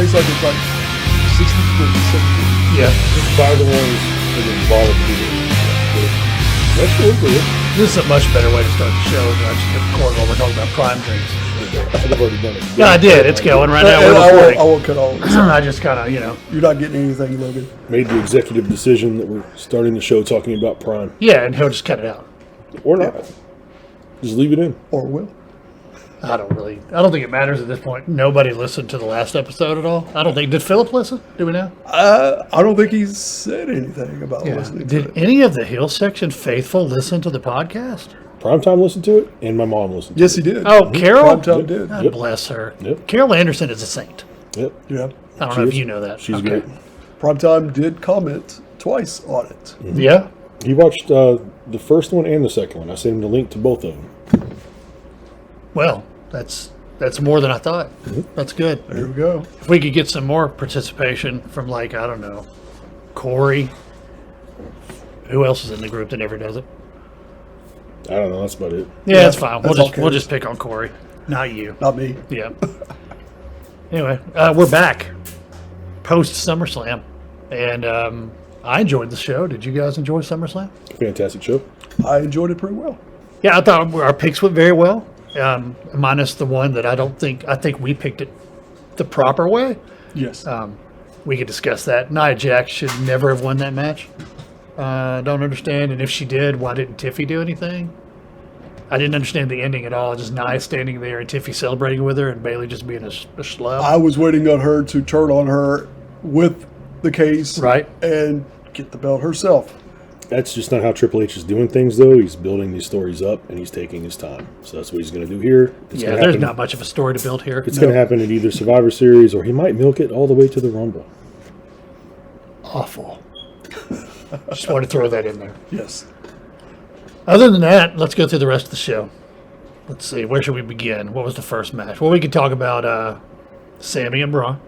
takes like it's like 60 to 70. Yeah. Just buy the ones and then volunteer. That's good. This is a much better way to start the show than actually record while we're talking about prime drinks. I should have already done it. Yeah, I did. It's going right now. And We're recording. I won't cut all this. I just kind of, You're not getting anything, Logan. Made the executive decision that we're starting the show talking about Prime. yeah, and he'll just cut it out. Or not. Just leave it in. Or will. I don't think it matters at this point. Nobody listened to the last episode at all. I don't think. Did Philip listen? Do we know? I don't think he's said anything about listening to Did it. any of the Hill Section faithful listen to the podcast? Primetime listened to it, and my mom listened to Yes, it. he did. Oh, Carol? Primetime did. God Yep. bless her. Yep. Carol Anderson is a saint. Yep. Yeah. I don't know if you know that. She's Okay. great. Primetime did comment twice on it. Yeah? He watched the first one and the second one. I sent him the link to both of them. Well, that's more than I thought. That's good. There we go. If we could get some more participation from, like, I don't know, Corey. Who else is in the group that never does it? I don't know. That's about it. Yeah, that's fine. that's We'll all just pick on Corey, not you. Not me. Yeah. Anyway, we're back post SummerSlam, and I enjoyed the show. Did you guys enjoy SummerSlam? Fantastic show. I enjoyed it pretty well. Yeah, I thought our picks went very well, minus the one that I think we picked it the proper way. Yes. We could discuss that. Nia Jax should never have won that match. Don't understand, and if she did, why didn't Tiffy do anything? I didn't understand the ending at all. Just Nia standing there and Tiffy celebrating with her and Bayley just being a schlub. I was waiting on her to turn on her with the case. Right. And get the belt herself. That's just not how Triple H is doing things, though. He's building these stories up, and he's taking his time. So that's what he's going to do here. It's Yeah, gonna there's happen. not much of a story to build here. It's going to happen in either Survivor Series, or he might milk it all the way to the Rumble. Awful. Just want to throw that in there. Yes. Other than that, let's go through the rest of the show. Let's see, where should we begin? What was the first match? Well, we could talk about Sammy and Braun.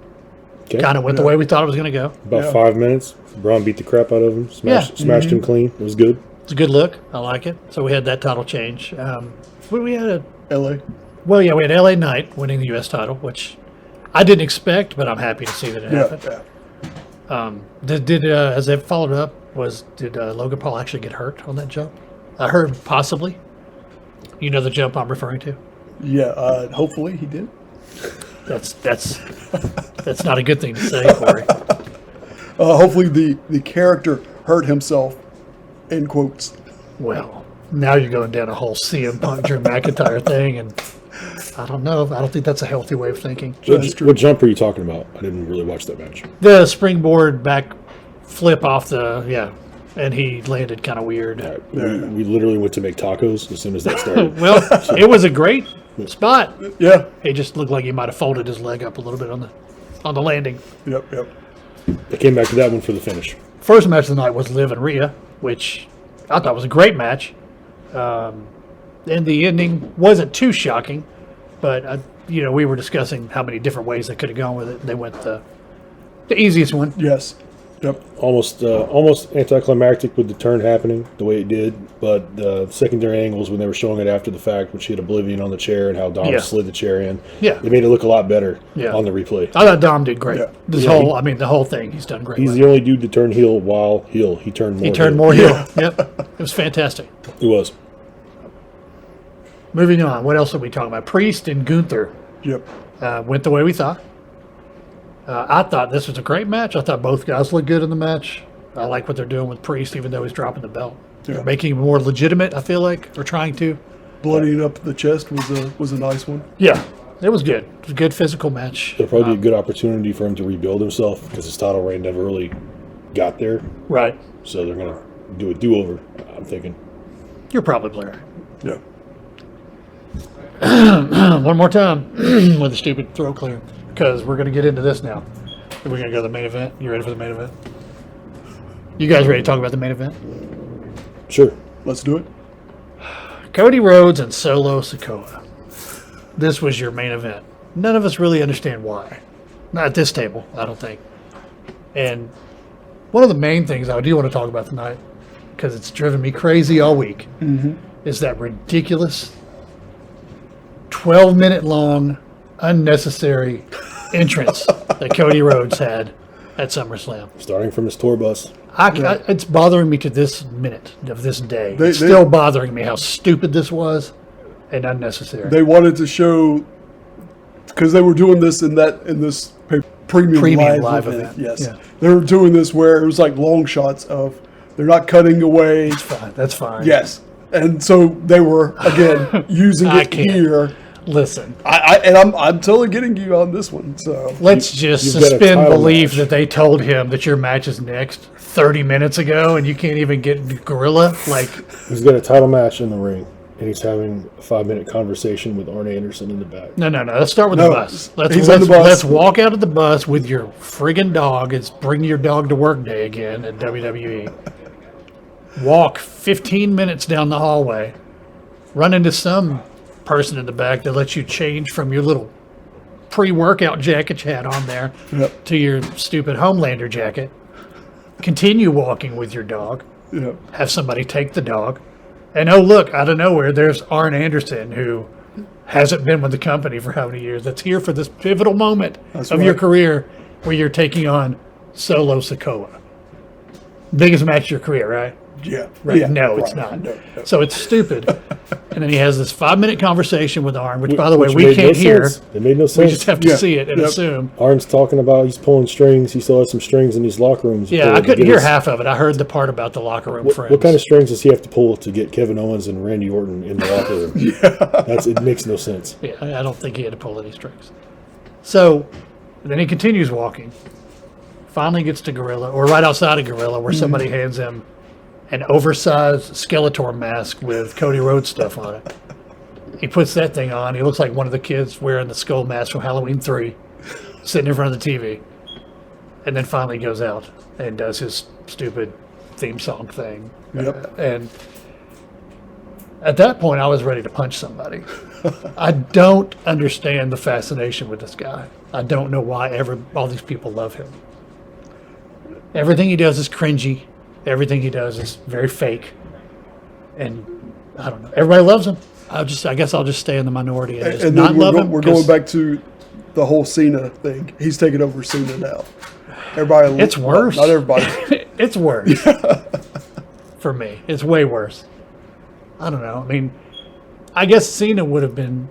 Okay. Kind of went the way we thought it was going to go. About 5 minutes. Braun beat the crap out of him. Smashed him clean. It was good. It's a good look. I like it. So we had that title change. We had LA. we had LA Knight winning the U.S. title, which I didn't expect, but I'm happy to see that it Yeah. happened. Did as they followed up, did Logan Paul actually get hurt on that jump? I heard possibly. You know the jump I'm referring to? Yeah. Hopefully he did. That's not a good thing to say, Corey. Hopefully the character hurt himself. In quotes. Well, now you're going down a whole CM Punk Drew McIntyre thing, and I don't know. I don't think that's a healthy way of thinking. What jump are you talking about? I didn't really watch that match. The springboard back flip off and he landed kind of weird. All right. We literally went to make tacos as soon as that started. Well, it was a great spot. Yeah. It just looked like he might have folded his leg up a little bit on the landing. Yep. I came back to that one for the finish. First match of the night was Liv and Rhea, which I thought was a great match. And the ending wasn't too shocking, but we were discussing how many different ways they could have gone with it. They went the easiest one. Yes. Yep. Almost anticlimactic with the turn happening the way it did, but the secondary angles when they were showing it after the fact, when she had Oblivion on the chair and how Dom slid the chair in, they made it look a lot better on the replay. I thought Dom did great. Yeah. The whole thing, he's done great. He's the only dude to turn heel while heel. He turned more heel. Yeah. Yep. It was fantastic. It was. Moving on, what else are we talking about? Priest and Gunther Yep. went the way we thought. I thought this was a great match. I thought both guys looked good in the match. I like what they're doing with Priest, even though he's dropping the belt. Yeah. They're making him more legitimate, I feel like, or trying to. Bloodying up the chest was a nice one. Yeah, it was good. It was a good physical match. It'll probably be a good opportunity for him to rebuild himself because his title reign never really got there. Right. So they're going to do a do-over, I'm thinking. You're probably right. Yeah. One more time with a stupid throat clear, because we're going to get into this now. We're going to go to the main event. You ready for the main event? You guys ready to talk about the main event? Sure. Let's do it. Cody Rhodes and Solo Sikoa. This was your main event. None of us really understand why. Not at this table, I don't think. And one of the main things I do want to talk about tonight, because it's driven me crazy all week, is that ridiculous 12-minute long, unnecessary entrance that Cody Rhodes had at SummerSlam. Starting from his tour bus. It's bothering me to this minute of this day. It's still bothering me how stupid this was and unnecessary. They wanted to show, because they were doing this in this premium live event. Yes, they were doing this where it was like long shots of they're not cutting away. That's fine. Yes, and so they were again using it here. Listen, I'm totally getting you on this one. So let's just suspend belief that they told him that your match is next 30 minutes ago, and you can't even get Gorilla. Like, he's got a title match in the ring, and he's having a 5-minute conversation with Arn Anderson in the back. No. Let's start with the bus. Let's walk out of the bus with your friggin' dog. It's bring your dog to work day again at WWE. Walk 15 minutes down the hallway, run into some person in the back that lets you change from your little pre-workout jacket you had on there to your stupid Homelander jacket. Continue walking with your dog. Have somebody take the dog. And oh, look, out of nowhere, there's Arn Anderson, who hasn't been with the company for how many years. That's here for this pivotal moment your career where you're taking on Solo Sikoa. Biggest match of your career, right? Yeah. Right. Yeah, no, it's not. No. So it's stupid. And then he has this 5-minute conversation with Arn, which, by the way, we can't hear. It made no sense. We just have to see it and assume. Arn's talking about he's pulling strings. He still has some strings in these locker rooms. Yeah, I couldn't hear half of it. I heard the part about the locker room friends. What kind of strings does he have to pull to get Kevin Owens and Randy Orton in the locker room? It makes no sense. Yeah, I don't think he had to pull any strings. So then he continues walking. Finally gets to Gorilla, or right outside of Gorilla, where somebody hands him an oversized Skeletor mask with Cody Rhodes stuff on it. He puts that thing on. He looks like one of the kids wearing the skull mask from Halloween 3, sitting in front of the TV. And then finally goes out and does his stupid theme song thing. And at that point, I was ready to punch somebody. I don't understand the fascination with this guy. I don't know why all these people love him. Everything he does is cringy. Everything he does is very fake, and I don't know. Everybody loves him. I guess I'll just stay in the minority and just not love him. We're going back to the whole Cena thing. He's taking over Cena now. Everybody. It's worse. Not everybody. It's worse. For me, it's way worse. I don't know. I mean, I guess Cena would have been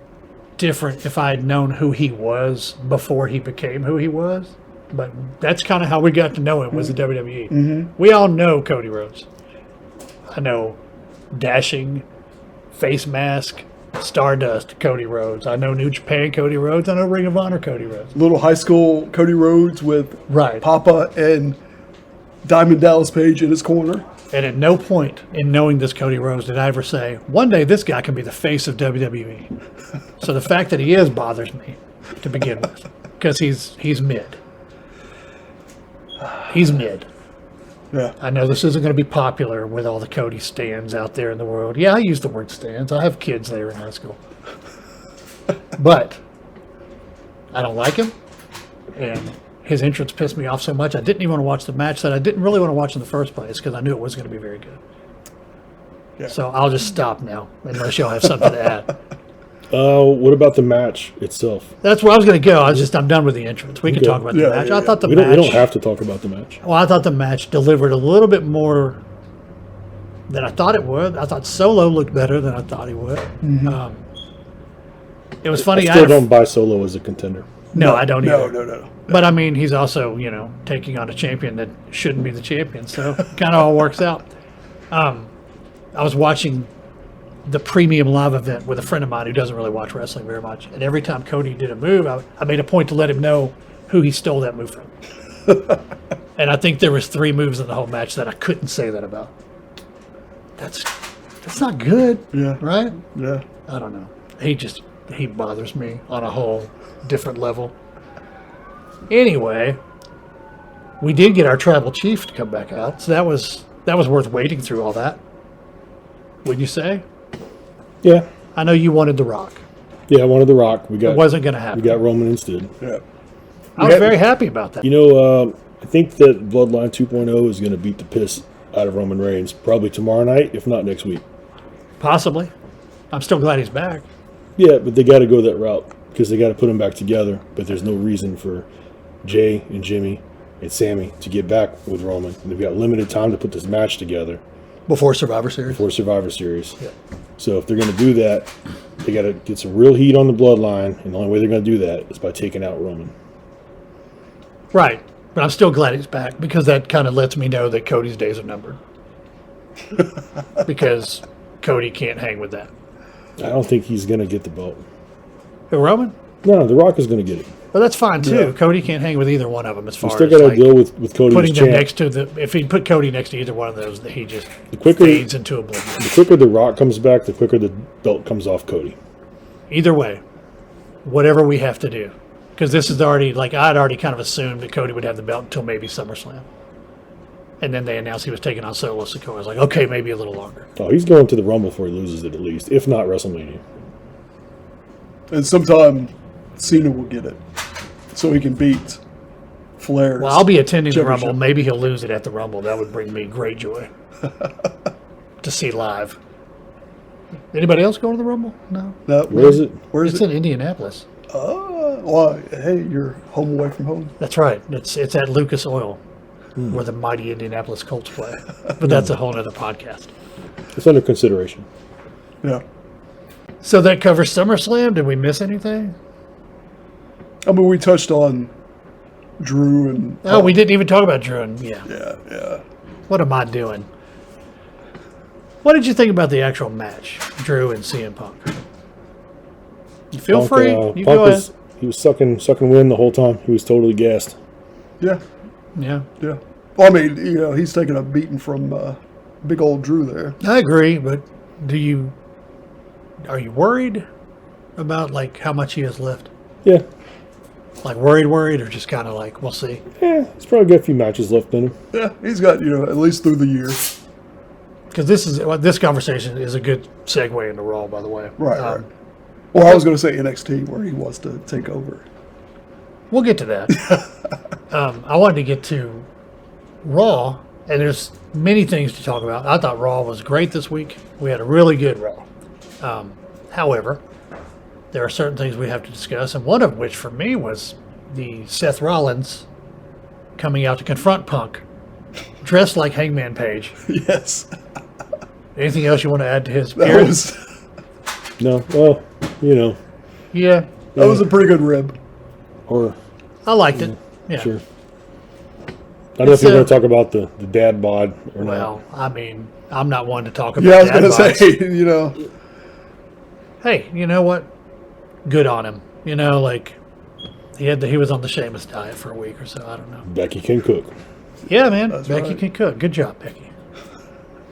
different if I had known who he was before he became who he was. But that's kind of how we got to know him, was the WWE. Mm-hmm. We all know Cody Rhodes. I know dashing, face mask, Stardust Cody Rhodes. I know New Japan Cody Rhodes. I know Ring of Honor Cody Rhodes. Little high school Cody Rhodes with Papa and Diamond Dallas Page in his corner. And at no point in knowing this Cody Rhodes did I ever say, one day this guy can be the face of WWE. So the fact that he is bothers me to begin with, because he's mid. He's mid. Yeah. I know this isn't going to be popular with all the Cody stands out there in the world. Yeah, I use the word stands. I have kids there in high school. But I don't like him. And his entrance pissed me off so much. I didn't even want to watch the match that I didn't really want to watch in the first place because I knew it wasn't going to be very good. Yeah. So I'll just stop now unless y'all have something to add. What about the match itself? That's where I was going to go. I'm done with the entrance. We can talk about the match. I thought the match. We don't have to talk about the match. Well, I thought the match delivered a little bit more than I thought it would. I thought Solo looked better than I thought he would. Mm-hmm. It was funny. I still don't buy Solo as a contender. No, I don't either. No. But I mean, he's also taking on a champion that shouldn't be the champion. So it kind of all works out. I was watching the premium live event with a friend of mine who doesn't really watch wrestling very much. And every time Cody did a move, I made a point to let him know who he stole that move from. And I think there was 3 moves in the whole match that I couldn't say that about. That's not good. Yeah. Right? Yeah. I don't know. He bothers me on a whole different level. Anyway, we did get our tribal chief to come back out. So that was worth waiting through all that. Would you say? Yeah. I know you wanted The Rock. Yeah, I wanted The Rock. It wasn't going to happen. We got Roman instead. Yeah. I was very happy about that. I think that Bloodline 2.0 is going to beat the piss out of Roman Reigns probably tomorrow night, if not next week. Possibly. I'm still glad he's back. Yeah, but they got to go that route because they got to put him back together. But there's no reason for Jay and Jimmy and Sammy to get back with Roman. And they've got limited time to put this match together. Before Survivor Series? Before Survivor Series. Yeah. So if they're going to do that, they got to get some real heat on the bloodline. And the only way they're going to do that is by taking out Roman. Right. But I'm still glad he's back because that kind of lets me know that Cody's days are numbered. Because Cody can't hang with that. I don't think he's going to get the belt. Who, Roman? No, The Rock is going to get it. Well, that's fine too. Yeah. Cody can't hang with either one of them as far as still got to deal with Cody putting them next to the. If he put Cody next to either one of those, he just fades into oblivion. The quicker The Rock comes back, the quicker the belt comes off Cody. Either way, whatever we have to do, because this is already like I'd already kind of assumed that Cody would have the belt until maybe SummerSlam, and then they announced he was taking on Solo Sikoa. I was like, okay, maybe a little longer. Oh, he's going to the Rumble before he loses it at least, if not WrestleMania. And sometime Cena will get it, so he can beat Flair. Well, I'll be attending the Rumble. Maybe he'll lose it at the Rumble. That would bring me great joy to see live. Anybody else going to the Rumble? No. Where is it? It's in Indianapolis. Well, hey, you're home away from home. That's right. It's at Lucas Oil, where the mighty Indianapolis Colts play. But that's a whole other podcast. It's under consideration. Yeah. So that covers SummerSlam. Did we miss anything? I mean, we touched on Drew and... Oh, we didn't even talk about Drew and... Yeah. Yeah. What am I doing? What did you think about the actual match, Drew and CM Punk? Feel free. You go ahead. He was sucking wind the whole time. He was totally gassed. Yeah. Yeah. Well, I mean, he's taking a beating from big old Drew there. I agree, but are you worried about like how much he has left? Yeah. Like worried, or just kind of like, we'll see? Yeah, he's probably got a few matches left in him. Yeah, he's got, at least through the year. Because this conversation is a good segue into Raw, by the way. Right. Well, I was going to say NXT, where he wants to take over. We'll get to that. I wanted to get to Raw, and there's many things to talk about. I thought Raw was great this week. We had a really good Raw. However, there are certain things we have to discuss, and one of which for me was the Seth Rollins coming out to confront Punk, dressed like Hangman Page. Yes. Anything else you want to add to his appearance? No. Well, Yeah. That was a pretty good rib. I liked it. Yeah. Sure. I don't know if you're going to talk about the dad bod or not. Well, I mean, I'm not one to talk about I was dad going to bods. say, Hey, you know what? Good on him. Like he was on the Sheamus diet for a week or so. I don't know. Becky can cook. Yeah, man. That's Becky right. can cook. Good job, Becky.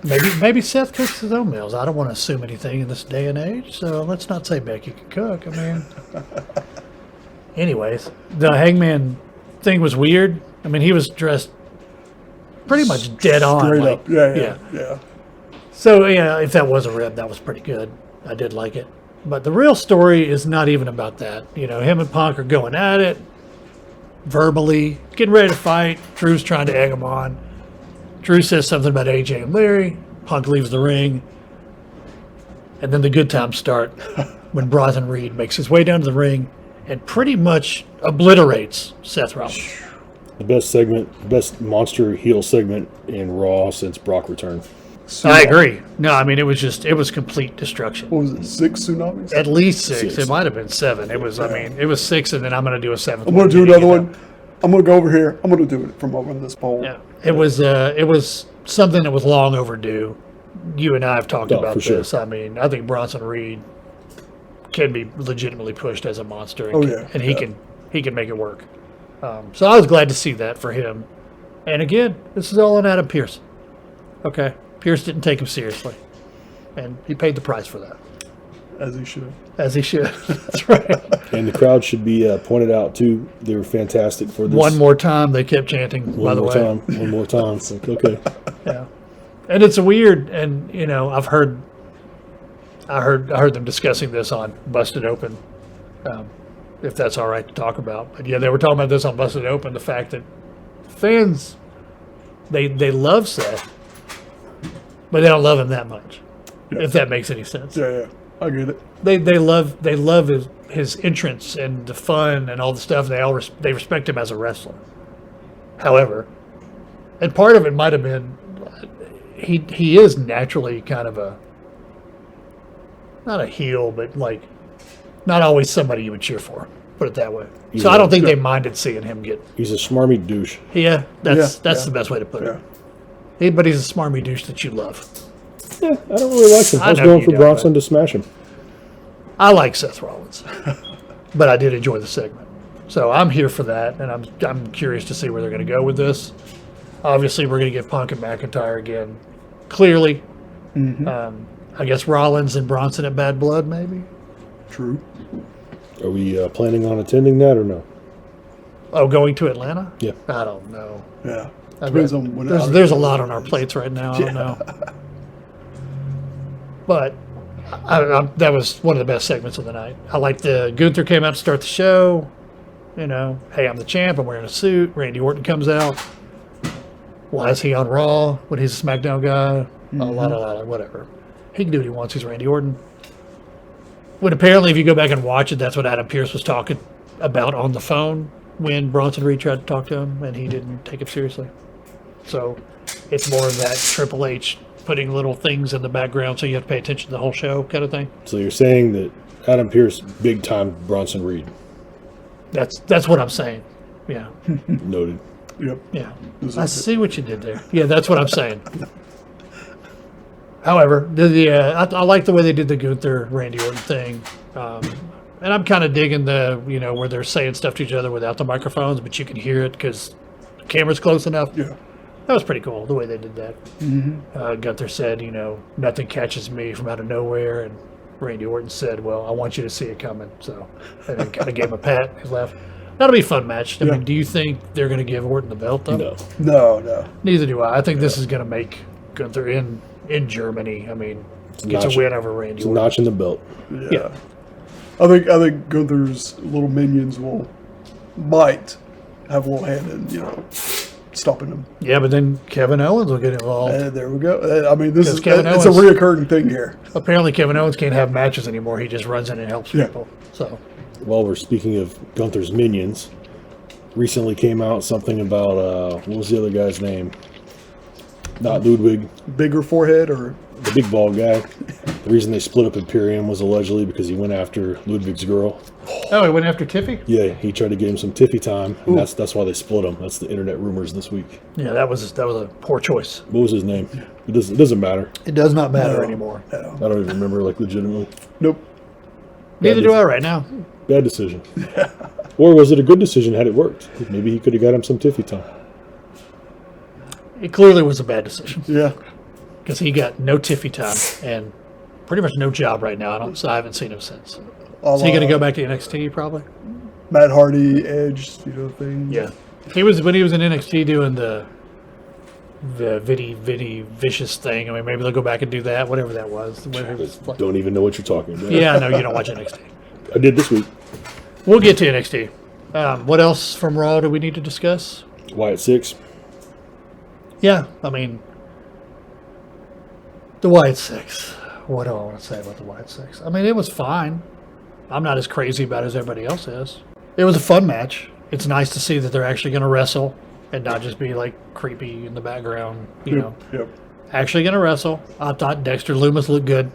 Maybe Seth cooks his own meals. I don't want to assume anything in this day and age, so let's not say Becky can cook. I mean, anyways, the Hangman thing was weird. I mean, he was dressed pretty much dead on. Straight up. Yeah. So, if that was a rib, that was pretty good. I did like it. But the real story is not even about that. Him and Punk are going at it, verbally, getting ready to fight. Drew's trying to egg him on. Drew says something about AJ and Larry. Punk leaves the ring. And then the good times start when Bronson Reed makes his way down to the ring and pretty much obliterates Seth Rollins. The best segment, the best monster heel segment in Raw since Brock returned. I agree. No, I mean, it was complete destruction. What was it, 6 tsunamis? At least 6. It might have been 7. It was, it was 6, and then I'm going to do a 7th. I'm going to do another one. I'm going to go over here. I'm going to do it from over in this pole. Yeah. It was something that was long overdue. You and I have talked about this. Sure. I mean, I think Bronson Reed can be legitimately pushed as a monster, and he can make it work. So I was glad to see that for him. And again, this is all on Adam Pearce. Okay. Pierce didn't take him seriously, and he paid the price for that. As he should. That's right. And the crowd should be pointed out, too. They were fantastic for this. One more time, they kept chanting, by the way. One more time. It's like, okay. Yeah. And it's weird, and, I heard them discussing this on Busted Open, if that's all right to talk about. But, yeah, they were talking about this on Busted Open, the fact that fans, they love Seth, but they don't love him that much, if that makes any sense. Yeah. I get it. They love his entrance and the fun and all the stuff. They respect him as a wrestler. However, and part of it might have been he is naturally kind of not a heel, but like not always somebody you would cheer for. Put it that way. So I don't think they minded seeing him get. He's a smarmy douche. Yeah, that's the best way to put it. But he's a smarmy douche that you love. Yeah, I don't really like him. I was going for Bronson to smash him. I like Seth Rollins, but I did enjoy the segment. So I'm here for that, and I'm curious to see where they're going to go with this. Obviously, we're going to get Punk and McIntyre again. Clearly, I guess Rollins and Bronson at Bad Blood, maybe. True. Are we planning on attending that or no? Oh, going to Atlanta? Yeah. I don't know. Yeah. Depends on when there's a lot on our plates right now. I don't know. But that was one of the best segments of the night. I like the Gunther came out to start the show. You know, hey, I'm the champ. I'm wearing a suit. Randy Orton comes out. Why is he on Raw when he's a SmackDown guy? Whatever. He can do what he wants. He's Randy Orton. When apparently, if you go back and watch it, that's what Adam Pearce was talking about on the phone when Bronson Reed tried to talk to him, and he didn't take it seriously. So it's more of that Triple H putting little things in the background so you have to pay attention to the whole show kind of thing. So you're saying that Adam Pearce big time Bronson Reed? That's what I'm saying. Yeah. Noted. Yep. Yeah. I see what you did there. Yeah, that's what I'm saying. However, I like the way they did the Gunther Randy Orton thing, and I'm kind of digging where they're saying stuff to each other without the microphones, but you can hear it because the camera's close enough. Yeah, that was pretty cool the way they did that. Gunther said, nothing catches me from out of nowhere, and Randy Orton said, well, I want you to see it coming. So, and then kind of gave him a pat. He left. That'll be a fun match. I mean, do you think they're going to give Orton the belt though? No. Neither do I. I think this is going to make Gunther in Germany. I mean, gets a win over Randy Orton. It's a notch in the belt. Yeah. I think Gunther's little minions might have a little hand in, stopping him. Yeah, but then Kevin Owens will get involved. There we go. I mean, it's a Owens, reoccurring thing here. Apparently, Kevin Owens can't have matches anymore. He just runs in and helps people. So, while we're speaking of Gunther's minions, recently came out something about what was the other guy's name? Not Ludwig. Bigger forehead or the big bald guy. The reason they split up Imperium was allegedly because he went after Ludwig's girl. Oh, he went after Tiffy? Yeah, he tried to get him some Tiffy time, and that's why they split him. That's the internet rumors this week. Yeah, that was a poor choice. What was his name? It doesn't matter. It does not matter anymore. No. I don't even remember, legitimately. Nope. Neither do I right now. Bad decision. Or was it a good decision had it worked? Maybe he could have got him some Tiffy time. It clearly was a bad decision. Yeah. Because he got no Tiffy time and pretty much no job right now. I haven't seen him since. Is he going to go back to NXT probably? Matt Hardy, Edge, thing. Yeah. He was when he was in NXT doing the Vitty vicious thing. I mean, maybe they'll go back and do that, whatever that was. Don't even know what you're talking about. Yeah, I know you don't watch NXT. I did this week. We'll get to NXT. What else from Raw do we need to discuss? Wyatt 6. Yeah, I mean, the Wyatt 6. What do I want to say about the Wyatt 6? I mean, it was fine. I'm not as crazy about it as everybody else is. It was a fun match. It's nice to see that they're actually going to wrestle and not just be like creepy in the background, Yep. Actually going to wrestle. I thought Dexter Lumis looked good.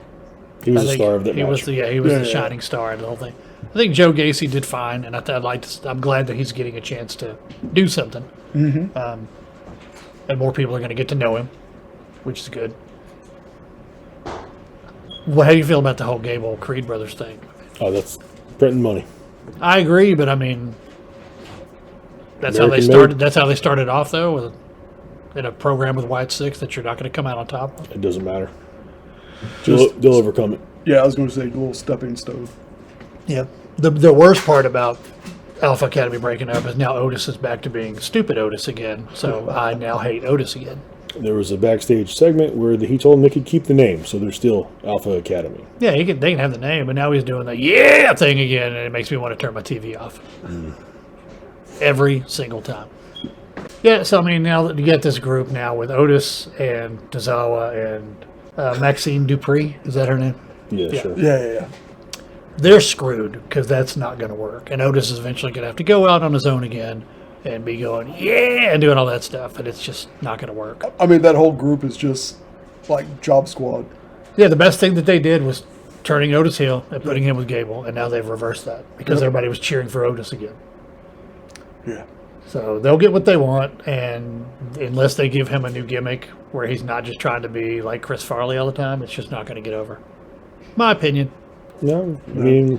He was the star of that match. He was the shining star of the whole thing. I think Joe Gacy did fine, and I'm glad that he's getting a chance to do something. Mm-hmm. And more people are going to get to know him, which is good. Well, how do you feel about the whole Gable Creed Brothers thing? Oh, that's printing money. I agree, but I mean, that's how they started off, though, in a program with Wyatt 6 that you're not going to come out on top of. It doesn't matter. They'll overcome it. Yeah, I was going to say a little stepping stone. Yeah. The worst part about Alpha Academy breaking up is now Otis is back to being stupid Otis again. So I now hate Otis again. There was a backstage segment where he told him they could keep the name, so they're still Alpha Academy. Yeah, they can have the name, but now he's doing the thing again, and it makes me want to turn my TV off. Every single time. Yeah, so I mean, now that you get this group now with Otis and Tozawa and Maxine Dupree, is that her name? Yeah, sure. Yeah. They're screwed because that's not going to work. And Otis is eventually going to have to go out on his own again and be going, and doing all that stuff. And it's just not going to work. I mean, that whole group is just like Job Squad. Yeah, the best thing that they did was turning Otis heel and putting him with Gable. And now they've reversed that because everybody was cheering for Otis again. Yeah. So they'll get what they want. And unless they give him a new gimmick where he's not just trying to be like Chris Farley all the time, it's just not going to get over. My opinion. No, I mean,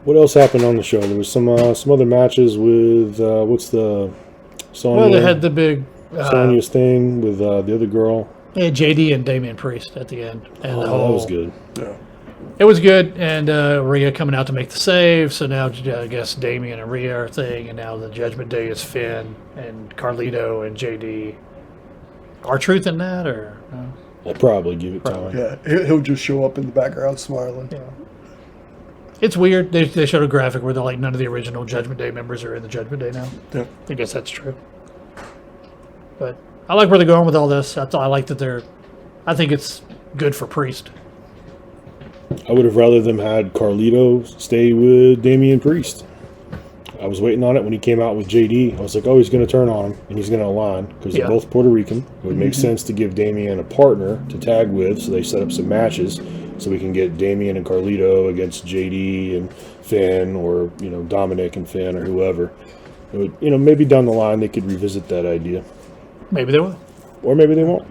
what else happened on the show? There was some other matches with what's the Sonya? Well, they had the big Sonya's thing with the other girl. Yeah, JD and Damian Priest at the end, and that was good. Yeah. It was good, and Rhea coming out to make the save. So now I guess Damian and Rhea are a thing, and now the Judgment Day is Finn and Carlito and JD. R-Truth in that, or no? I'll probably give it time. Yeah, he'll just show up in the background smiling. Yeah. It's weird. They showed a graphic where they're like none of the original Judgment Day members are in the Judgment Day now. Yeah. I guess that's true. But I like where they're going with all this. I like that I think it's good for Priest. I would have rather them had Carlito stay with Damian Priest. I was waiting on it when he came out with JD. I was like, oh, he's going to turn on him and he's going to align because they're both Puerto Rican. It would make sense to give Damian a partner to tag with, so they set up some matches so we can get Damian and Carlito against JD and Finn, or Dominic and Finn, or whoever. It would, maybe down the line they could revisit that idea. Maybe they will, or maybe they won't.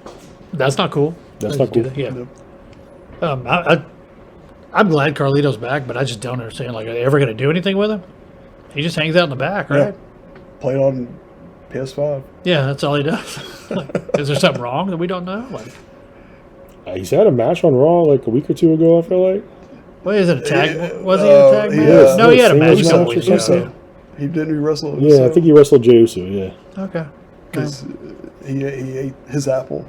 That's not cool. That's not cool. Yeah. I'm glad Carlito's back, but I just don't understand. Like, are they ever going to do anything with him? He just hangs out in the back, right? Yeah. Played on PS5. Yeah, that's all he does. Is there something wrong that we don't know? He's had a match on Raw like a week or two ago, I feel like. What is it, a tag? Was he in a tag match? No, he had a match a couple weeks ago. He didn't wrestle. Yeah, I think he wrestled Jey Uso, yeah. Okay. Because he ate his apple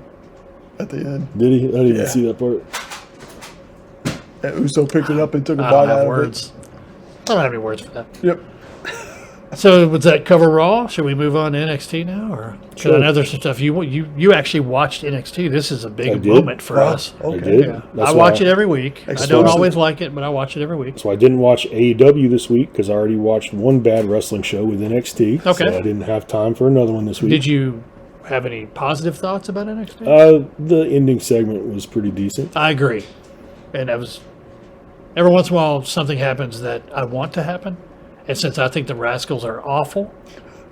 at the end. Did he? I didn't even see that part. Yeah, Uso picked it up and took a bite out of it. I don't have any words for that. Yep. So was that cover Raw? Should we move on to NXT now, or sure. I know there's some stuff you actually watched NXT. This is a big moment for us. Okay. I did. Yeah. I watch it every week. I don't always like it, but I watch it every week. So I didn't watch AEW this week because I already watched one bad wrestling show with NXT. Okay. So I didn't have time for another one this week. Did you have any positive thoughts about NXT? The ending segment was pretty decent. I agree, and that was every once in a while something happens that I want to happen. And since I think the Rascals are awful,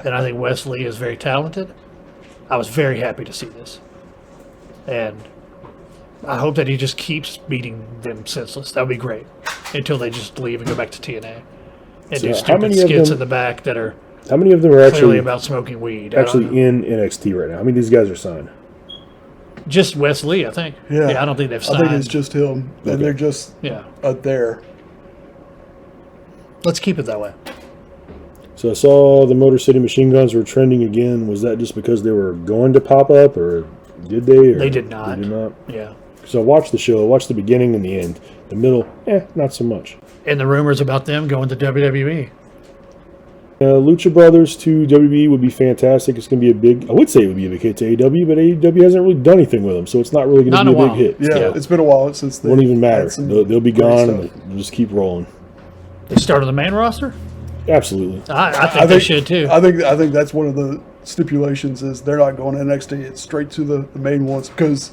and I think Wesley is very talented, I was very happy to see this. And I hope that he just keeps beating them senseless. That would be great. Until they just leave and go back to TNA. And do stupid skits in the back that are how many of them are actually about smoking weed. Actually in NXT right now? How many of these guys are signed? Just Wesley, I think. Yeah, I don't think they've signed. I think it's just him. Okay. And they're just there. Let's keep it that way. So I saw the Motor City Machine Guns were trending again. Was that just because they were going to pop up, or did they? Or they did not. They did not? Yeah. So I watched the show. I watched the beginning and the end. The middle, not so much. And the rumors about them going to WWE. Lucha Brothers to WWE would be fantastic. It's going to be I would say it would be a big hit to AEW, but AEW hasn't really done anything with them, so it's not really going to be a big hit. Yeah, it's been a while since they... Won't even matter. They'll be gone, and they'll just keep rolling. They start on the main roster? Absolutely. I think they should too. I think that's one of the stipulations is they're not going to NXT. It's straight to the main ones because,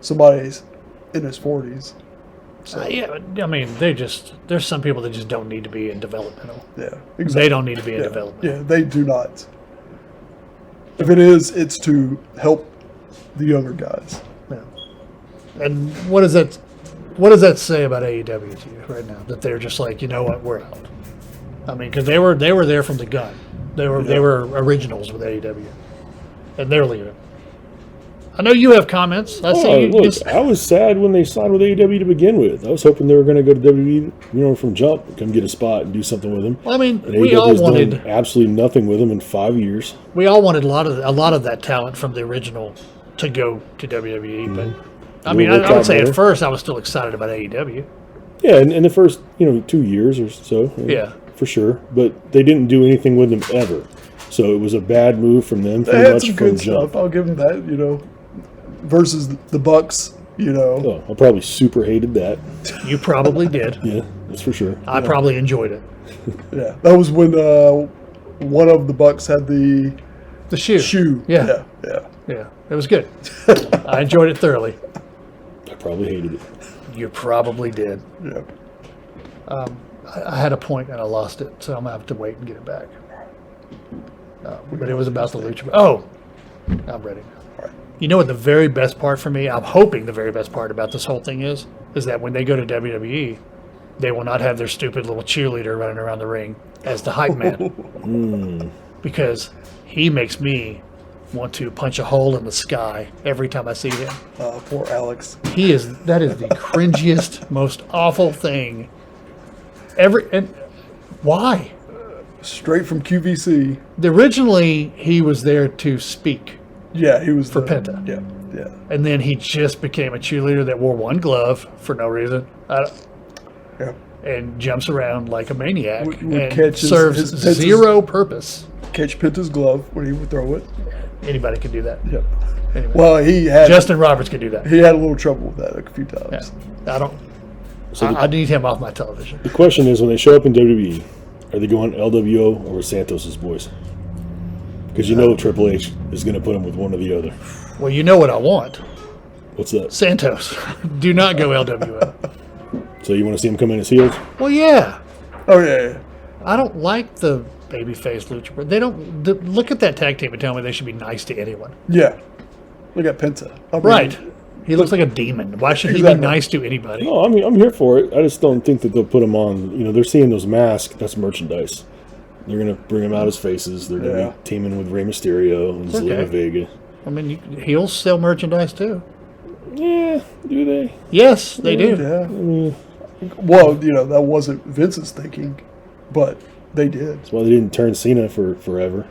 somebody's in his 40s. So. I mean, there's some people that just don't need to be in developmental. Yeah, exactly. They don't need to be in development. Yeah, they do not. If it is, it's to help the younger guys. Yeah. And what does that say about AEW to you right now? That they're just like, you know what, we're out. I mean, because they were there from the gun. They were originals with AEW, and they're leaving. I know you have comments. I was sad when they signed with AEW to begin with. I was hoping they were going to go to WWE, from jump, come get a spot and do something with them. Well, I mean, and we all wanted absolutely nothing with them in 5 years. We all wanted a lot of that talent from the original to go to WWE, but I mean, I would say at first I was still excited about AEW. Yeah, in the first 2 years or so. Yeah, for sure. But they didn't do anything with them ever, so it was a bad move from them. They had some good stuff. I'll give them that. Versus the Bucks You know. Oh, I probably super hated that. You probably did. Yeah, that's for sure. I probably enjoyed it. Yeah, that was when one of the Bucks had the shoe. Yeah. It was good. I enjoyed it thoroughly. I probably hated it. You probably did. Yeah. I had a point and I lost it, so I'm gonna have to wait and get it back. But it was about the Lucha. Oh, I'm ready. You know what the very best part for me? I'm hoping the very best part about this whole thing is that when they go to WWE, they will not have their stupid little cheerleader running around the ring as the hype man. Because he makes me want to punch a hole in the sky every time I see him. Poor Alex. That is the cringiest, most awful thing. And why? Straight from QVC. Originally, he was there to speak. Yeah, he was for Penta. Yeah. And then he just became a cheerleader that wore one glove for no reason. And jumps around like a maniac and serves zero purpose. Catch Penta's glove when he would throw it. Anybody can do that. Yep. Anyway, well, Justin Roberts could do that. He had a little trouble with that a few times. Yeah. I need him off my television. The question is, when they show up in WWE, are they going LWO or Santos's boys? Because you know Triple H is going to put him with one or the other. Well, you know what I want. What's that? Santos. Do not go LWO. So you want to see him come in as heels? Well, yeah. Oh, yeah. I don't like the babyface Lucha. They don't look at that tag team and tell me they should be nice to anyone. Yeah. Look at Penta. Right. He looks like a demon. Why should he be nice to anybody? No, I mean, I'm here for it. I just don't think that they'll put him on. You know, they're seeing those masks. That's merchandise. They're going to bring him out as faces. They're going to be teaming with Rey Mysterio and Zelina Vega. I mean, heels sell merchandise too. Yeah, do they? Yes, they do. Yeah. Well, that wasn't Vince's thinking, but they did. That's why they didn't turn Cena for forever.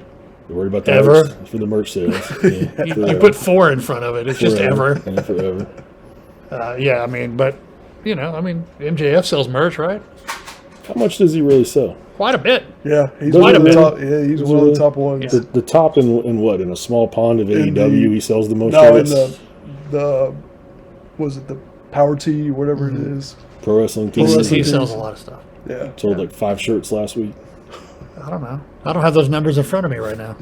They're worried about the merch, for the merch sales. Yeah, you put 4 in front of it. It's just ever. And forever. Yeah, I mean, but, MJF sells merch, right? How much does he really sell? Quite a bit. Yeah, he's one of the top. Yeah, he's one of the top ones. Yeah. The top in what? In a small pond of AEW, he sells the most. No, in the was it the Power T, whatever it is. Pro Wrestling T. He sells a lot of stuff. Yeah, sold like 5 shirts last week. I don't know. I don't have those numbers in front of me right now.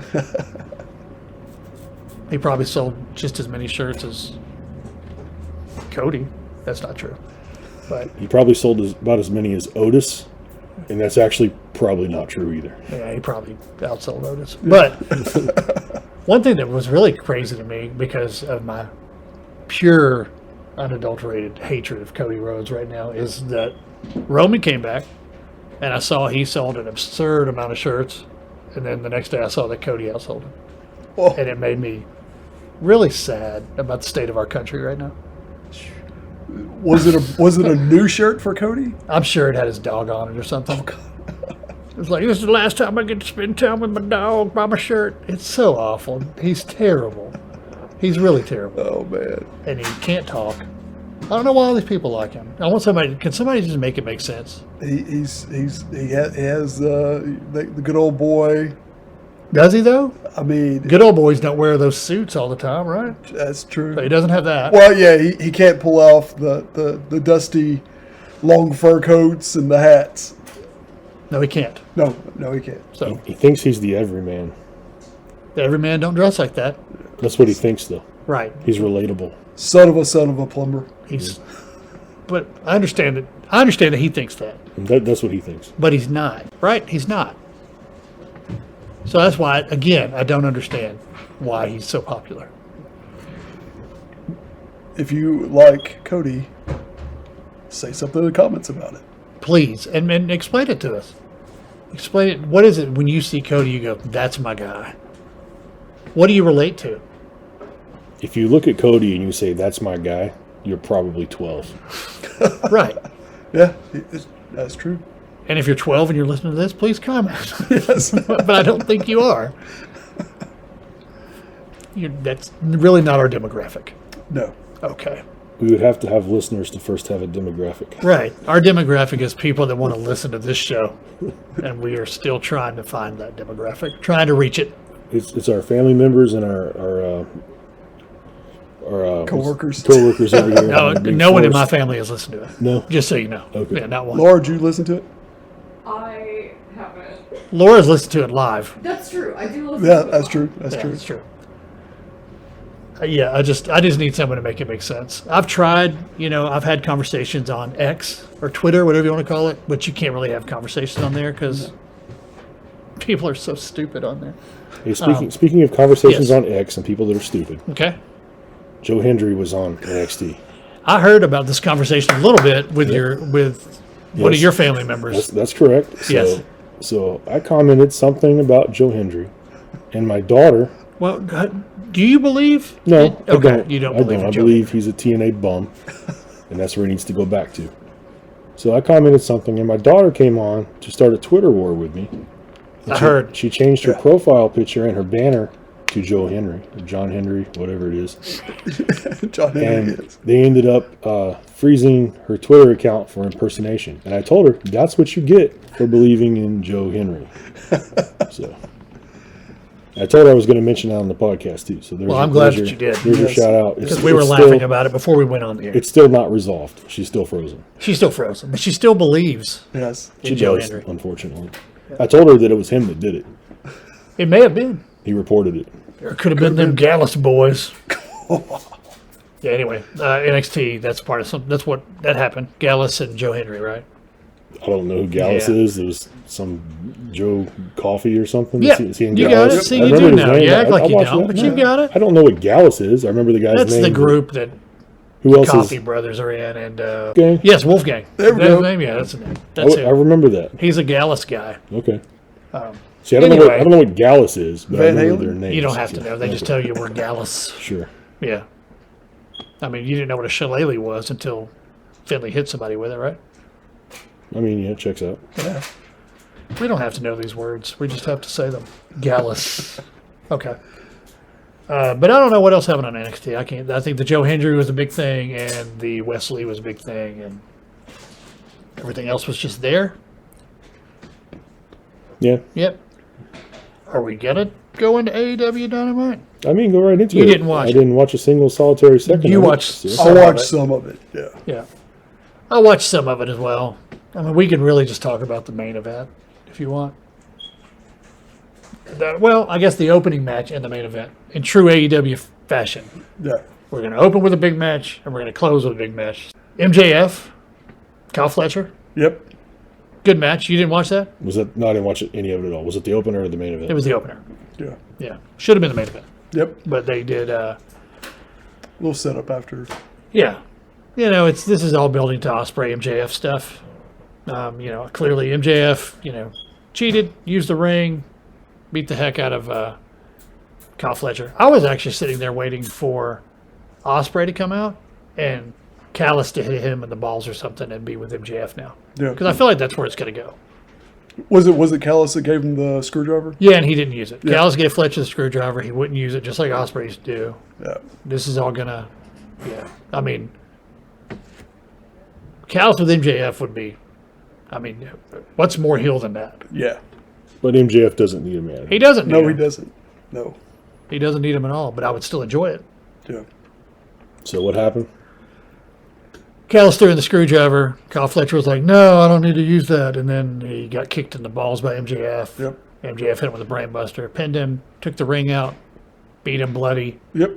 He probably sold just as many shirts as Cody. That's not true. But he probably sold about as many as Otis, and that's actually probably not true either. Yeah, he probably outsold Otis. But one thing that was really crazy to me because of my pure, unadulterated hatred of Cody Rhodes right now is that Roman came back, and I saw he sold an absurd amount of shirts, and then the next day I saw that Cody outsold him. Oh. And it made me really sad about the state of our country right now. Was it a new shirt for Cody? I'm sure it had his dog on it or something. It was like, this is the last time I get to spend time with my dog by my shirt. It's so awful. He's terrible. He's really terrible. Oh, man. And he can't talk. I don't know why all these people like him. I want somebody. Can somebody just make it make sense? He has the good old boy. Does he though? I mean, good old boys don't wear those suits all the time, right? That's true. So he doesn't have that. Well, yeah, he can't pull off the dusty, long fur coats and the hats. No, he can't. No, he can't. So he thinks he's the everyman. The everyman don't dress like that. That's what he thinks, though. Right. He's relatable. Son of a plumber. But I understand that. I understand that he thinks that. That's what he thinks. But he's not. Right? He's not. So that's why, again, I don't understand why he's so popular. If you like Cody, say something in the comments about it. Please. And explain it to us. Explain it. What is it when you see Cody, you go, that's my guy? What do you relate to? If you look at Cody and you say, that's my guy, you're probably 12. Right. Yeah, that's true. And if you're 12 and you're listening to this, please comment. Yes. But I don't think you are. That's really not our demographic. No. Okay. We would have to have listeners to first have a demographic. Right. Our demographic is people that want to listen to this show. And we are still trying to find that demographic, trying to reach it. It's our family members and our coworkers over here. No one in my family has listened to it. No, just so you know. Okay. Yeah, not one. Laura, did you listen to it? I haven't. Laura's listened to it live. That's true. I do listen. Yeah, to it that's live. true. That's true. That's true. I just need someone to make it make sense. I've tried, I've had conversations on X or Twitter, whatever you want to call it, but you can't really have conversations on there because people are so stupid on there. Hey, speaking of conversations yes. on X and people that are stupid. Okay. Joe Hendry was on NXT. I heard about this conversation a little bit with one of your family members. That's correct. So, yes. So I commented something about Joe Hendry, and my daughter. Well, do you believe? No, okay. I don't. You don't I believe don't. in I Joe believe he's a TNA bum, and that's where he needs to go back to. So I commented something, and my daughter came on to start a Twitter war with me. I heard. She changed her profile picture and her banner to Joe Henry, or John Henry, whatever it is. John Henry. And they ended up freezing her Twitter account for impersonation. And I told her, that's what you get for believing in Joe Henry. So I told her I was going to mention that on the podcast too. So I'm glad that you did. There's your shout out. Because we were laughing about it before we went on the air. It's still not resolved. She's still frozen. She's still frozen, but she still believes. Yes. She Joe does, Henry. unfortunately. I told her that it was him that did it. It may have been. He reported it. Or it could have been them Gallus boys. Yeah, anyway, NXT, that's part of something. That's what that happened. Gallus and Joe Henry, right? I don't know who Gallus is. It was some Joe Coffee or something. Yeah, you got it. See, you do now. You act like you don't, but you got it. I don't know what Gallus is. I remember the guy's name. That's the group that who else Coffee is? Brothers are in. And Wolfgang? Yes, Wolfgang. There we That's go. his name? Yeah, that's the name. That's I it. remember that. He's a Gallus guy. Okay. See, I don't know what Gallus is, but I Van remember Halen? their names. You don't have to know. They just tell you we're Gallus. Sure. Yeah. I mean, you didn't know what a shillelagh was until Finley hit somebody with it, right? I mean, yeah, it checks out. Yeah. We don't have to know these words. We just have to say them. Gallus. Okay. But I don't know what else happened on NXT. I think the Joe Hendry was a big thing, and the Wesley was a big thing, and everything else was just there. Yeah. Yep. Are we gonna go into AEW Dynamite? I mean, go right into it. You didn't watch I it. didn't watch a single solitary second. You of it, watched so. I watched some of it. Yeah. Yeah. I watched some of it as well. I mean, we can really just talk about the main event if you want. Well, I guess the opening match and the main event in true AEW fashion. Yeah. We're going to open with a big match and we're going to close with a big match. MJF, Kyle Fletcher. Yep. Good match. You didn't watch that? Was it? No, I didn't watch any of it at all. Was it the opener or the main event? It was the opener. Yeah. Yeah. Should have been the main event. Yep. But they did. Little setup after. Yeah. This is all building to Ospreay MJF stuff. Clearly MJF, cheated, used the ring, beat the heck out of Kyle Fletcher. I was actually sitting there waiting for Ospreay to come out and Callis to hit him in the balls or something and be with MJF now. Yeah. Because I feel like that's where it's going to go. Was it Callis that gave him the screwdriver? Yeah, and he didn't use it. Yeah. Callis gave Fletcher the screwdriver. He wouldn't use it, just like Ospreay used to do. Yeah. This is all going to, I mean, Callis with MJF would be, what's more heel than that? Yeah. But MJF doesn't need a man. He doesn't need No, him. he doesn't. No. He doesn't need him at all, but I would still enjoy it. Yeah. So what happened? Callis threw in the screwdriver. Kyle Fletcher was like, no, I don't need to use that. And then he got kicked in the balls by MJF. Yep. MJF hit him with a brain buster, pinned him, took the ring out, beat him bloody. Yep.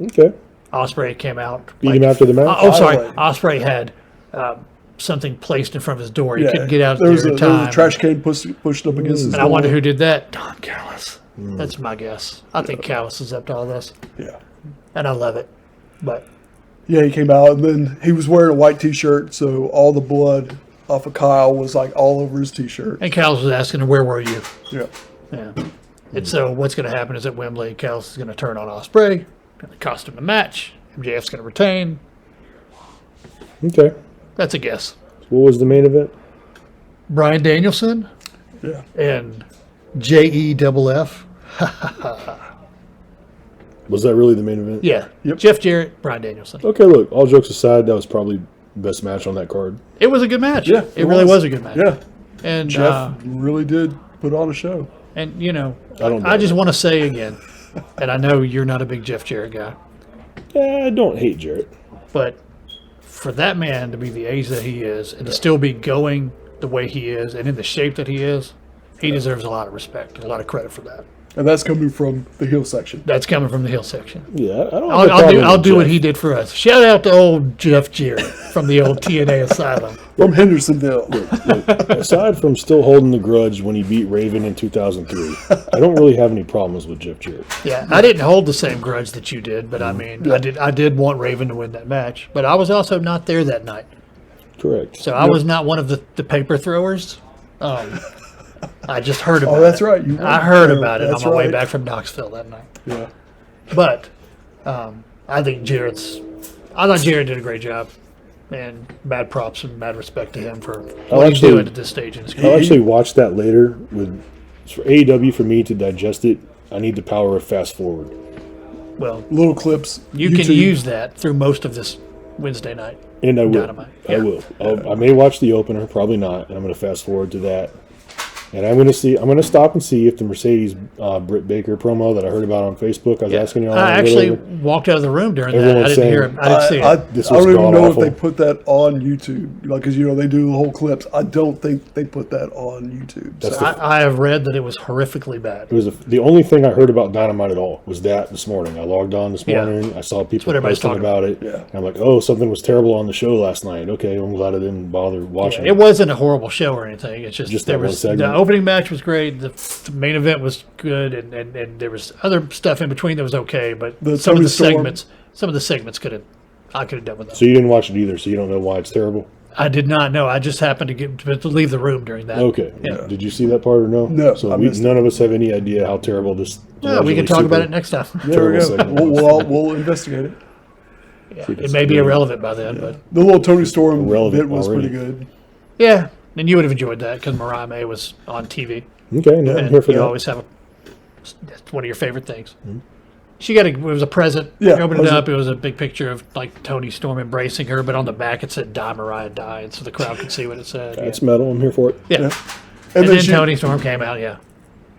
Okay. Ospreay came out. Beat him after the match? Sorry. Highlight. Ospreay had something placed in front of his door. He Yeah. couldn't get out There was there a in time. there was a trash can pushed up against his And door. I wonder who did that. Don Callis. That's my guess. I think Callis is up to all this. Yeah. And I love it. But Yeah, he came out and then he was wearing a white T-shirt, so all the blood off of Kyle was like all over his T-shirt. and Callis was asking him, where were you? Yeah. Yeah. And so what's going to happen is at Wembley, Callis is going to turn on Ospreay, going to cost him a match. MJF's going to retain. Okay. That's a guess. What was the main event? Bryan Danielson Yeah. and JEFF. Was that really the main event? Yeah. Yep. Jeff Jarrett, Bryan Danielson. Okay, look, all jokes aside, that was probably the best match on that card. It was a good match. Yeah. It really was a good match. Yeah. And Jeff really did put on a show. and don't I just know. want to say again, and I know you're not a big Jeff Jarrett guy. I don't hate Jarrett. But for that man to be the age that he is and to still be going the way he is and in the shape that he is, he deserves a lot of respect and a lot of credit for that. And that's coming from the heel section. That's coming from the heel section. Yeah, I don't. I'll do what he did for us. Shout out to old Jeff Jarrett from the old TNA Asylum from Hendersonville. Look, aside from still holding the grudge when he beat Raven in 2003, I don't really have any problems with Jeff Jarrett. Yeah, I didn't hold the same grudge that you did, but I mean, I did want Raven to win that match, but I was also not there that night. Correct. So I was not one of the paper throwers. I just heard about it. Oh, that's right. I heard about it on my way back from Knoxville that night. Yeah. But I thought Jarrett did a great job. And mad props and mad respect to him for what he's doing at this stage in his career. I'll actually watch that later. For AEW, for me to digest it, I need the power of fast forward. Well, little clips. You can use that through most of this Wednesday night. And I will. Dynamite. I will. I may watch the opener, probably not, and I'm going to fast forward to that. And I'm going to stop and see if the Mercedes Britt Baker promo that I heard about on Facebook. I was asking you all. I actually walked out of the room during that. I didn't hear him. I didn't see it. I don't even know if they put that on YouTube, because they do the whole clips. I don't think they put that on YouTube. So I have read that it was horrifically bad. It was the only thing I heard about Dynamite at all was that this morning. I logged on this morning. I saw people posting about it. Yeah. And I'm like, oh, something was terrible on the show last night. Okay, I'm glad I didn't bother watching. It wasn't a horrible show or anything. It's just there was the opening match was great. The main event was good, and there was other stuff in between that was okay. But some of the segments I could have done with them. So you didn't watch it either. So you don't know why it's terrible. I did not know. I just happened to leave the room during that. Okay. Yeah. Did you see that part or no? No. So none of us have any idea how terrible this. No, we can talk about it next time. There we go. We'll investigate it. Yeah, it may be irrelevant by then, but the little Tony Storm bit was pretty good. Yeah, and you would have enjoyed that because Mariah May was on TV. Okay, no, I'm here for that. You always have that's one of your favorite things. Mm-hmm. It was a present. Yeah, you opened it up. It was a big picture of like Tony Storm embracing her, but on the back it said "Die Mariah Die," and so the crowd could see what it said. That's metal. I'm here for it. Yeah. And then Tony Storm came out. Yeah.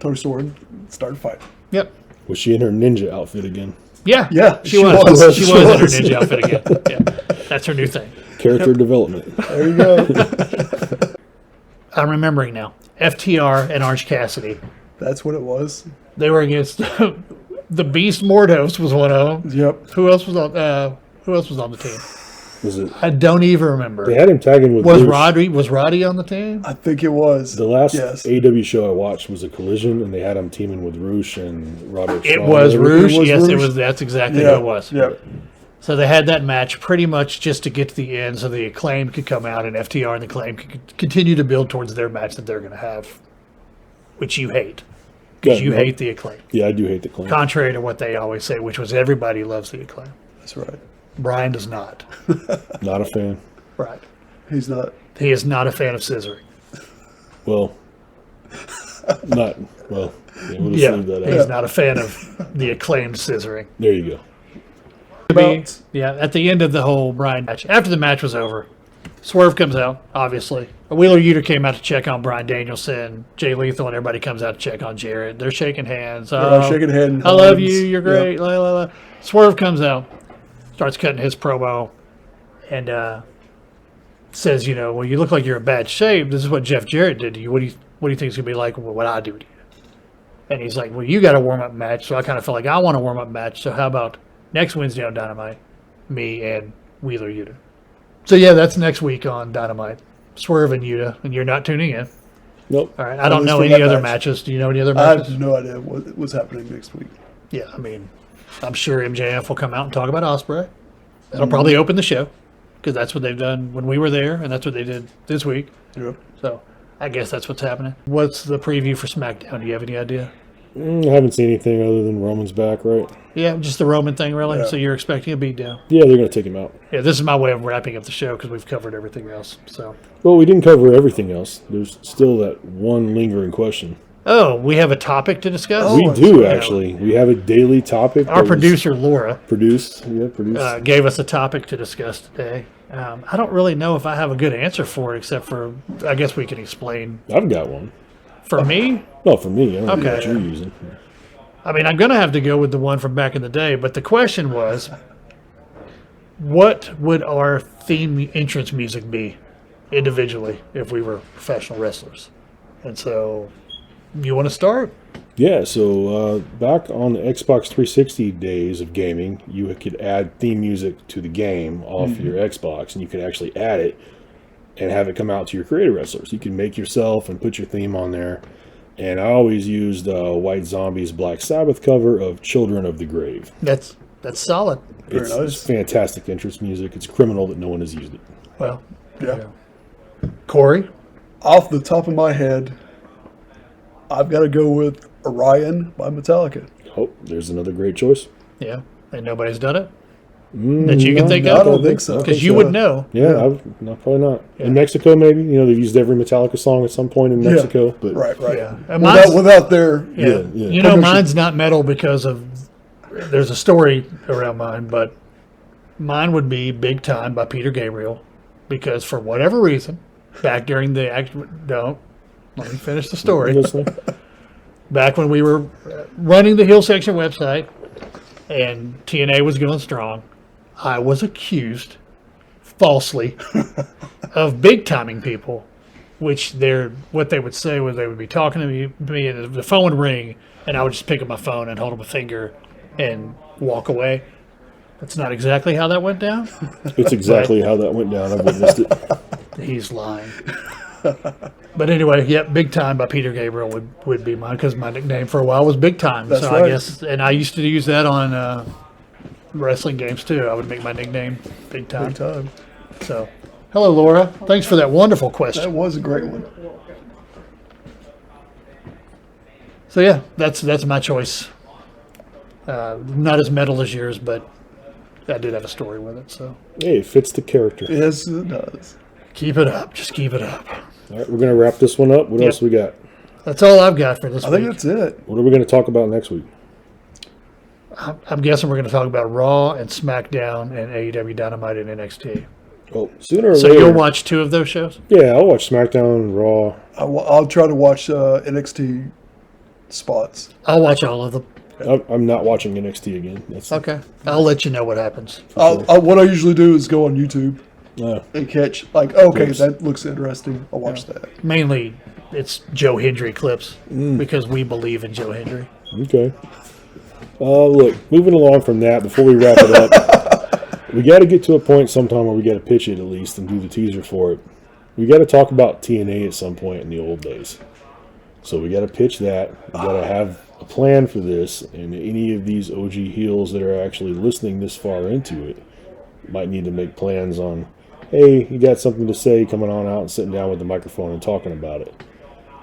Tony Storm started fighting. Yep. Was she in her ninja outfit again? Yeah, she was. She was in her ninja outfit again. Yeah, that's her new thing. Character development. There you go. I'm remembering now. FTR and Orange Cassidy. That's what it was. They were against the Beast Mordos was one of them. Yep. Who else was on the team? Was it? I don't even remember. They had him tagging with. Was Roddy on the team? I think it was. The last AEW show I watched was a Collision, and they had him teaming with Roosh and Roderick Strong. It was Roosh. Yes, it was. That's exactly who it was. Yep. So they had that match pretty much just to get to the end, so the Acclaim could come out and FTR and the Acclaim could continue to build towards their match that they're going to have, which you hate. Because you hate the Acclaim. Yeah, I do hate the Acclaim. Contrary to what they always say, which was everybody loves the Acclaim. That's right. Brian does not. Not a fan. Right. He's not. He is not a fan of scissoring. Well, not. Well, yeah, we'll just leave that out. He's not a fan of the Acclaimed scissoring. There you go. At the end of the whole Brian match, after the match was over, Swerve comes out, obviously. Wheeler Yuta came out to check on Bryan Danielson. Jay Lethal and everybody comes out to check on Jarrett. They're shaking hands. Shaking hands. I love you. You're great. Yep. La, la, la. Swerve comes out, starts cutting his promo, and says, well, you look like you're in bad shape. This is what Jeff Jarrett did to you. What do you think it's going to be like what I do to you? And he's like, well, you got a warm-up match. So I kind of felt like I want a warm-up match. So how about next Wednesday on Dynamite, me and Wheeler Yuta? So, that's next week on Dynamite. Swerve and Yuta, and you're not tuning in. Nope. All right. I don't know any other matches. Do you know any other matches? I have no idea what's happening next week. Yeah, I mean, I'm sure MJF will come out and talk about Ospreay. That'll probably open the show because that's what they've done when we were there, and that's what they did this week. Yep. So I guess that's what's happening. What's the preview for SmackDown? Do you have any idea? I haven't seen anything other than Roman's back, right? Yeah, just the Roman thing, really? Yeah. So you're expecting a beatdown? Yeah, they're going to take him out. Yeah, this is my way of wrapping up the show because we've covered everything else. So. Well, we didn't cover everything else. There's still that one lingering question. Oh, we have a topic to discuss? We do, actually. We have a daily topic. Our producer, Laura, produced. Gave us a topic to discuss today. I don't really know if I have a good answer for it, except for, I guess we can explain. I've got one. For me? No, for me. I don't know what you're using. I mean, I'm going to have to go with the one from back in the day, but the question was, what would our theme entrance music be individually if we were professional wrestlers? And so, you want to start? Yeah, so back on the Xbox 360 days of gaming, you could add theme music to the game off your Xbox, and you could actually add it and have it come out to your creative wrestlers. You can make yourself and put your theme on there. And I always used White Zombie's Black Sabbath cover of Children of the Grave. That's solid. It's fantastic entrance music. It's criminal that no one has used it. Well, yeah. Corey? Off the top of my head, I've got to go with Orion by Metallica. Oh, there's another great choice. Yeah, and nobody's done it? That you can think of? I don't think so. Because you would know. Yeah, no, probably not. Yeah. In Mexico, maybe. They've used every Metallica song at some point in Mexico. But Right. Yeah. And Without their... Yeah. You know, mine's not metal because of... There's a story around mine, but mine would be Big Time by Peter Gabriel, because for whatever reason, back during the... Don't. Let me finish the story. Back when we were running the Hill Section website and TNA was going strong, I was accused falsely of big timing people, which what they would say was they would be talking to me and the phone would ring and I would just pick up my phone and hold up a finger and walk away. That's not exactly how that went down. It's exactly how that went down. I've witnessed it. He's lying. But anyway, Big Time by Peter Gabriel would be mine, because my nickname for a while was Big Time. That's so right. I guess, and I used to use that on wrestling games too. I would make my nickname Big Time. Big Time. So, hello Laura. Thanks for that wonderful question. That was a great one. So yeah, that's my choice. Not as metal as yours, but I did have a story with it. So hey, it fits the character. Yes, it does. Keep it up. Just keep it up. All right, we're going to wrap this one up. What else we got? That's all I've got for this week. I think that's it. What are we going to talk about next week? I'm guessing we're going to talk about Raw and SmackDown and AEW Dynamite and NXT. Well, sooner or So later. you'll watch 2 of those shows? Yeah, I'll watch SmackDown, Raw. I'll try to watch NXT spots. I'll watch all of them. I'm not watching NXT again. That's Okay. I'll let you know what happens. What I usually do is go on YouTube Yeah. and catch, okay, Yes. that looks interesting. I'll watch that. Mainly, it's Joe Hendry clips because we believe in Joe Hendry. Okay. Look, moving along from that, before we wrap it up, we got to get to a point sometime where we got to pitch it at least and do the teaser for it. We got to talk about TNA at some point in the old days. So we got to pitch that. We got to have a plan for this, and any of these OG heels that are actually listening this far into it might need to make plans on, hey, you got something to say, coming on out and sitting down with the microphone and talking about it.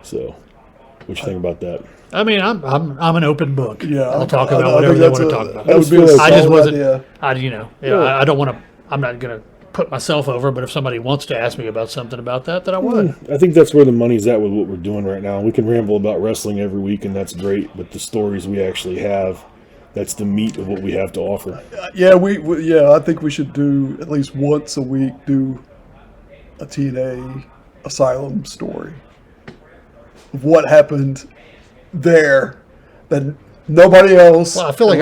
So, what you think about that? I mean, I'm an open book. Yeah, I'll talk I about whatever think they that's want to talk about. That would be a I just solid wasn't. idea. I don't want to. I'm not gonna put myself over. But if somebody wants to ask me about something about that, then I would. I think that's where the money's at with what we're doing right now. We can ramble about wrestling every week, and that's great. But the stories we actually have, that's the meat of what we have to offer. Yeah, I think we should do at least once a week, do a TNA Asylum story of what happened there that nobody else. Well, I feel like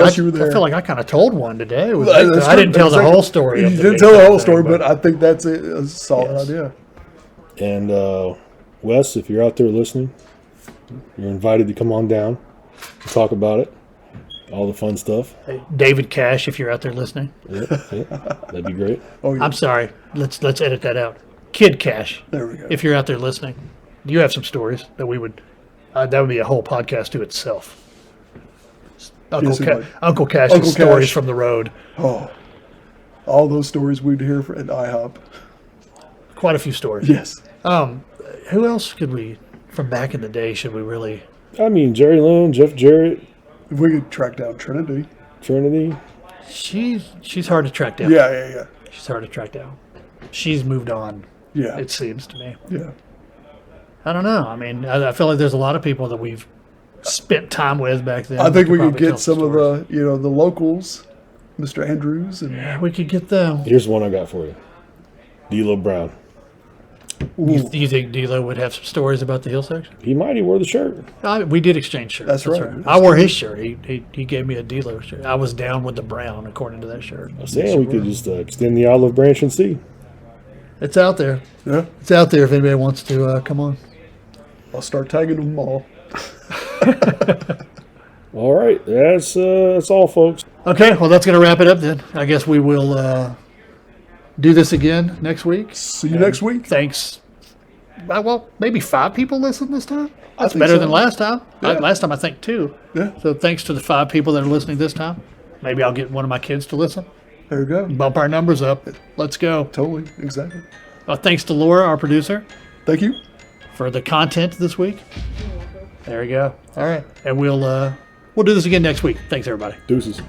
I kind of told one today. I didn't tell the whole story. You of the didn't Big tell the Time whole thing, story, but I think that's a solid Yes. idea. And Wes, if you're out there listening, you're invited to come on down and talk about it. All the fun stuff. Hey, David Cash, if you're out there listening. Yeah, that'd be great. Oh, yeah. I'm sorry. Let's edit that out. Kid Cash. There we go. If you're out there listening, you have some stories that we would. That would be a whole podcast to itself. Yes, it would. Uncle Cash's Uncle stories Cash. from the road. Oh, all those stories we'd hear at IHOP. Quite a few stories. Yes. Who else could we from back in the day? Should we really? I mean, Jerry Lynn, Jeff Jarrett, If we could track down Trinity. Trinity. She's hard to track down. Yeah. She's hard to track down. She's moved on. Yeah. It seems to me. Yeah. I don't know. I mean, I feel like there's a lot of people that we've spent time with back then. I think we could probably tell get some of stories. the locals, Mr. Andrews, and Yeah, we could get them. Here's one I got for you. D'Lo Brown. Do you think D'Lo would have some stories about the heel section? He might. He wore the shirt. We did exchange shirts. That's right. I wore his shirt. He gave me a D'Lo shirt. I was down with the brown, according to that shirt. I was saying we could just extend the olive branch and see. It's out there. Yeah. It's out there if anybody wants to come on. I'll start tagging them all. All right. That's all, folks. Okay, well, that's going to wrap it up then. I guess we will do this again next week. See you next week. Thanks. Well, maybe 5 people listened this time. That's think better so. than last time. Yeah. Last time, I think 2. Yeah. So thanks to the 5 people that are listening this time. Maybe I'll get one of my kids to listen. There you go. Bump our numbers up. Let's go. Totally. Exactly. Thanks to Laura, our producer, Thank you. for the content this week. There we go. All right. And we'll do this again next week. Thanks, everybody. Deuces.